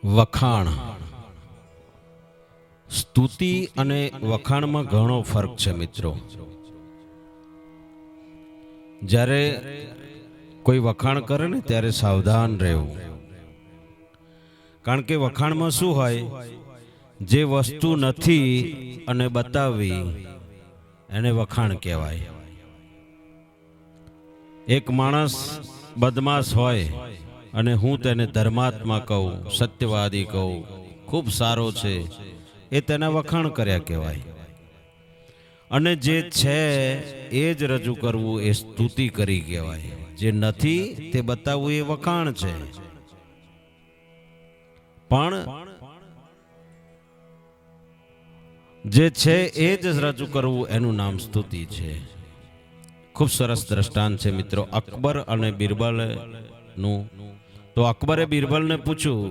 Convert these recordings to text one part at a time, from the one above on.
વખાણ. સ્તુતિ અને વખાણમાં ઘણો ફરક છે મિત્રો. જ્યારે કોઈ વખાણ કરે ને ત્યારે સાવધાન રહેવું, કારણ કે વખાણમાં શું હોય, જે વસ્તુ નથી અને બતાવવી એને વખાણ કહેવાય. એક માણસ બદમાશ હોય અને હું તેને ધર્માત્મા કહું, સત્યવાદી કહું, ખૂબ સારો છે, એ તેના વખાણ કર્યા કહેવાય. અને જે છે એ જ રજૂ કરવું એ સ્તુતિ કરી કહેવાય. જે નથી તે બતાવવું એ વખાણ છે. પણ જે છે એ જ રજૂ કરવું એનું નામ સ્તુતિ છે. ખૂબ સરસ દ્રષ્ટાંત છે મિત્રો, અકબર અને બિરબલનું. તો અકબરે બિરબલને પૂછ્યું,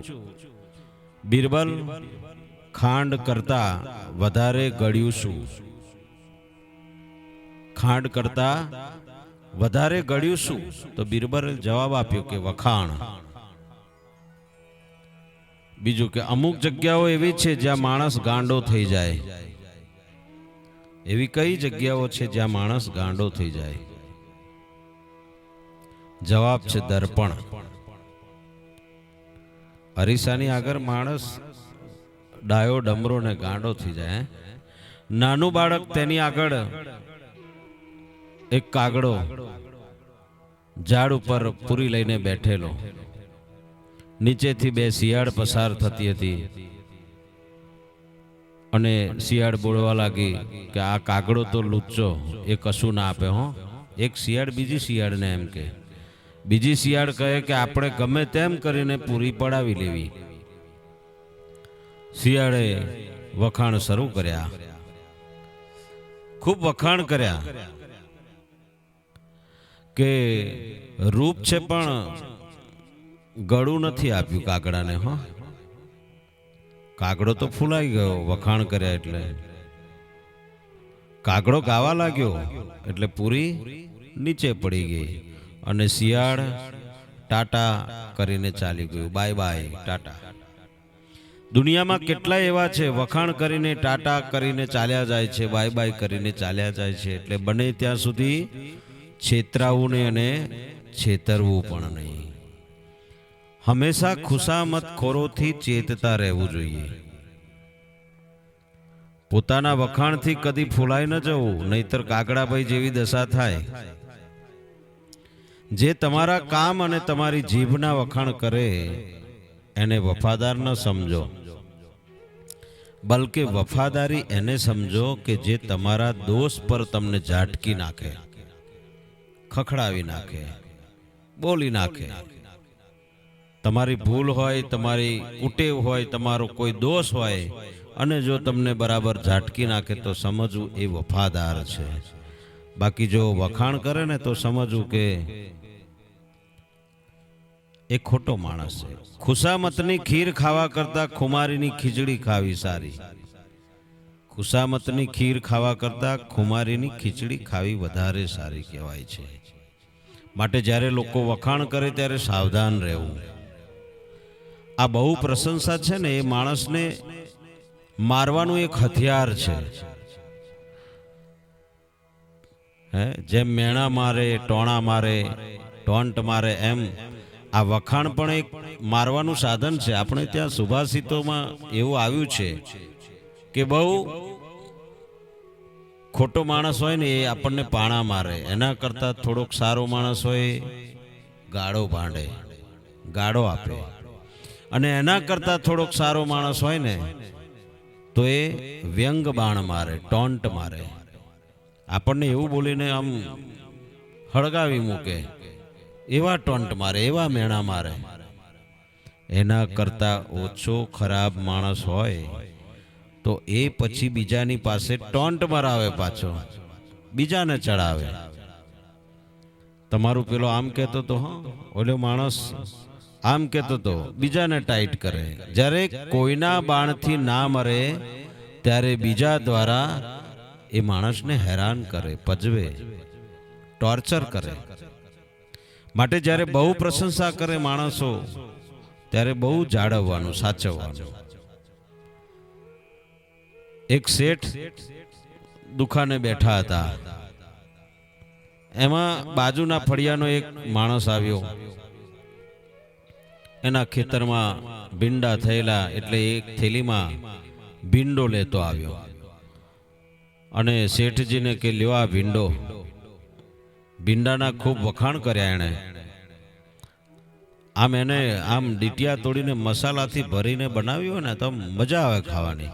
બિરબલ, ખાંડ કરતા વધારે ગળ્યું શું? ખાંડ કરતા વધારે ગળ્યું શું? તો બિરબલે જવાબ આપ્યો કે વખાણ. બીજું કે અમુક જગ્યાઓ એવી છે જ્યાં માણસ ગાંડો થઈ જાય. એવી કઈ જગ્યાઓ છે જ્યાં માણસ ગાંડો થઈ જાય? જવાબ છે દર્પણ. અરીસાની આગળ માણસ ડાયો ડમરો ને ગાંડો થઈ જાય. નાનું બાળક તેની આગળ એક કાગડો ઝાડ ઉપર પૂરી લઈને બેઠેલો, નીચેથી બે શિયાળ પસાર થતી હતી અને શિયાળ બોલવા લાગી કે આ કાગડો તો લુચ્ચો, એ કશું ના આપે. હો, એક શિયાળ બીજી શિયાળને એમ કે, બીજી શિયાળ કહે કે આપણે ગમે તેમ કરીને પૂરી પડાવી લેવી. શિયાળે વખાણ શરૂ કર્યા, ખૂબ વખાણ કર્યા કે રૂપ છે પણ ગળું નથી આપ્યું કાગડાને. હો, કાગડો તો ફૂલાઈ ગયો વખાણ કર્યા એટલે. કાગડો ગાવા લાગ્યો એટલે પૂરી નીચે પડી ગઈ અને શિયાળ ટાટા કરીને ચાલી ગયું. Bye bye, Tata. દુનિયામાં કેટલાય એવા છે વખાણ કરીને ટાટા કરીને ચાલ્યા જાય છે, બાય બાય કરીને ચાલ્યા જાય છે. એટલે બને ત્યાં સુધી છેતરાવું નહીં અને છેતરવું પણ નહીં. હંમેશા ખુશામત ખોરોથી ચેતતા રહેવું જોઈએ. પોતાના વખાણથી કદી ફૂલાઈ ન જવું, નહીતર કાગડાભાઈ જેવી દશા થાય. જે તમારા કામ અને તમારી જીભના વખાણ કરે એને વફાદાર ન સમજો, બલકે વફાદારી એને સમજો કે જે તમારા દોષ પર તમને ઝાટકી નાખે, ખખડાવી નાખે, બોલી નાખે. તમારી ભૂલ હોય, તમારી કુટેવ હોય, તમારો કોઈ દોષ હોય અને જો તમને બરાબર ઝાટકી નાખે તો સમજવું એ વફાદાર છે. બાકી જો વખાણ કરે ને તો સમજવું કે એ ખોટો માણસ છે. ખુશામતની ખીર ખાવા કરતા ખુમારીની ખીચડી ખાવી સારી. ખુશામતની ખીર ખાવા કરતા ખુમારીની ખીચડી ખાવી વધારે સારી કહેવાય છે. માટે જ્યારે લોકો વખાણ કરે ત્યારે સાવધાન રહેવું. આ બહુ પ્રશંસા છે ને એ માણસને મારવાનું એક હથિયાર છે. જેમ મેણા મારે, ટોણા મારે, ટોન્ટ મારે, એમ આ વખાણ પણ એક મારવાનું સાધન છે. આપણે ત્યાં સુભાષિતોમાં એવું આવ્યું છે કે બહુ ખોટો માણસ હોય ને એ આપણને પાણા મારે, એના કરતા થોડોક સારો માણસ હોય ગાળો ભાંડે, ગાળો આપે. અને એના કરતા થોડોક સારો માણસ હોય ને તો એ વ્યંગ બાણ મારે, ટોન્ટ મારે. આપણને એવું બોલીને આમ હળગાવી મૂકે, એવા ટોન્ટ મારે, એવા મેણા મારે. એના કરતા ઓછો ખરાબ માણસ હોય તો એ પછી બીજાની પાસે ટોન્ટ મરાવે, પાછો બીજાને ચડાવે. તમારું પેલો આમ કહેતો તો, હા ઓલો માણસ આમ કહેતો તો, બીજાને ટાઈટ કરે. જ્યારે કોઈના બાણથી ના મરે ત્યારે બીજા દ્વારા એ માણસને હેરાન કરે, પજવે, ટોર્ચર કરે. માટે જ્યારે બહુ પ્રશંસા કરે માણસો ત્યારે બહુ જાળવવાનું, સાચવવાનું. એક શેઠ દુકાને બેઠા હતા. એમાં બાજુના ફળિયાનો એક માણસ આવ્યો. એના ખેતરમાં ભીંડા થયેલા એટલે એક થેલીમાં ભીંડો લેતો આવ્યો અને શેઠજીને કે લ્યો આ ભીંડો. ભીંડાના ખૂબ વખાણ કર્યા એણે. આમ એને આમ ડીટિયા તોડીને મસાલાથી ભરીને બનાવ્યો ને તો મજા આવે ખાવાની,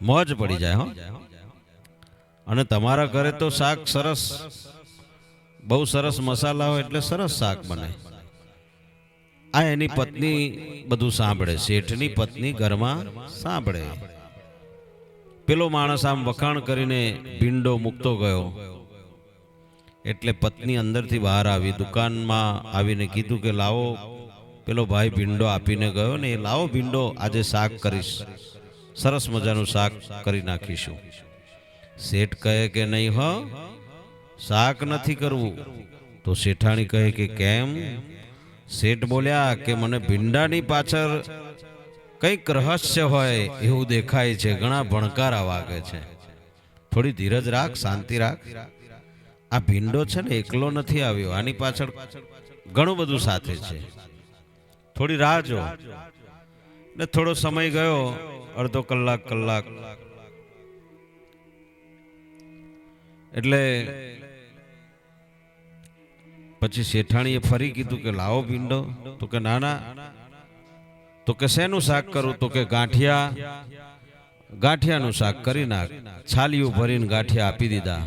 મોજ પડી જાય. હો, અને તમારા ઘરે તો શાક સરસ, બહુ સરસ મસાલા હોય એટલે સરસ શાક બને. આ એની પત્ની બધું સાંભળે, શેઠની પત્ની ઘરમાં સાંભળે. પેલો માણસ આમ વખાણ કરીને ભીંડો મૂકતો ગયો એટલે પત્ની અંદરથી બહાર આવી, દુકાનમાં આવીને કીધું કે લાવો, પેલો ભાઈ ભીંડો આપીને ગયો ને, એ લાવો ભીંડો, આજે શાક કરીશ, સરસ મજાનું શાક કરી નાખીશું. શેઠ કહે કે નહીં હો, શાક નથી કરવું. તો શેઠાણી કહે કે કેમ? શેઠ બોલ્યા કે મને ભીંડાની પાછળ કંઈક રહસ્ય હોય એવું દેખાય છે, ઘણા ભણકારા વાગે છે. થોડી ધીરજ રાખ, શાંતિ રાખ. આ ભીંડો છે ને એકલો નથી આવ્યો, આની પાછળ ઘણું બધું સાથે છે, થોડી રાહ જો. ને થોડો સમય ગયો, અડધો કલાક, એટલે પછી શેઠાણીએ ફરી કીધું કે લાવો ભીંડો. તો કે ના ના. તો કે શેનું શાક કરું? તો કે ગાંઠિયાનું શાક કરી નાખ. છાલિયું ભરીને ગાંઠિયા આપી દીધા.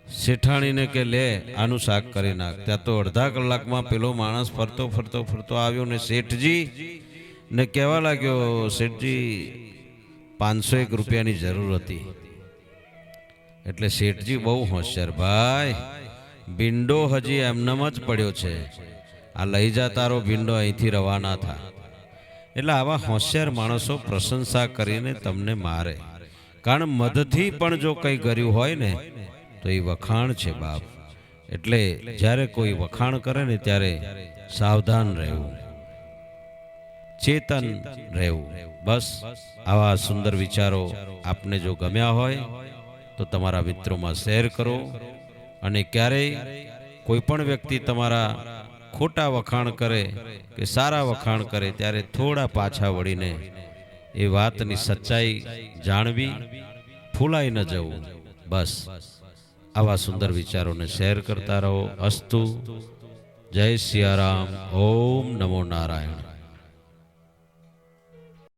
શેઠાણીને કે લે આનું શાક કરી નાખ. ત્યાં તો અડધા કલાકમાં પેલો માણસ ફરતો આવ્યો ને શેઠજી ને કહેવા લાગ્યો, શેઠજી 501 રૂપિયાની જરૂર હતી. એટલે શેઠજી બહુ હોશિયાર, ભાઈ ભીંડો હજી એમનેમ જ પડ્યો છે, આ લઈ જા તારો ભીંડો, અહીંથી રવાના થા. એટલે આવા હોશિયાર માણસો પ્રશંસા કરીને તમને મારે, કારણ મદથી પણ જો કંઈ કર્યું હોય ને તો એ વખાણ છે બાપ. એટલે જ્યારે કોઈ વખાણ કરે ને ત્યારે સાવધાન રહેવું, ચેતન રહેવું. બસ આવા સુંદર વિચારો આપને જો ગમ્યા હોય તો તમારા મિત્રોમાં શેર કરો. અને ક્યારેય કોઈ પણ વ્યક્તિ તમારા ખોટા વખાણ કરે કે સારા વખાણ કરે ત્યારે થોડા પાછા વળીને એ વાતની સચ્ચાઈ જાણવી, ફૂલાઈ ન જવું. બસ આવા સુંદર વિચારોને શેર કરતા રહો. અસ્તુ. જય સિયારામ. ઓમ નમો નારાયણ.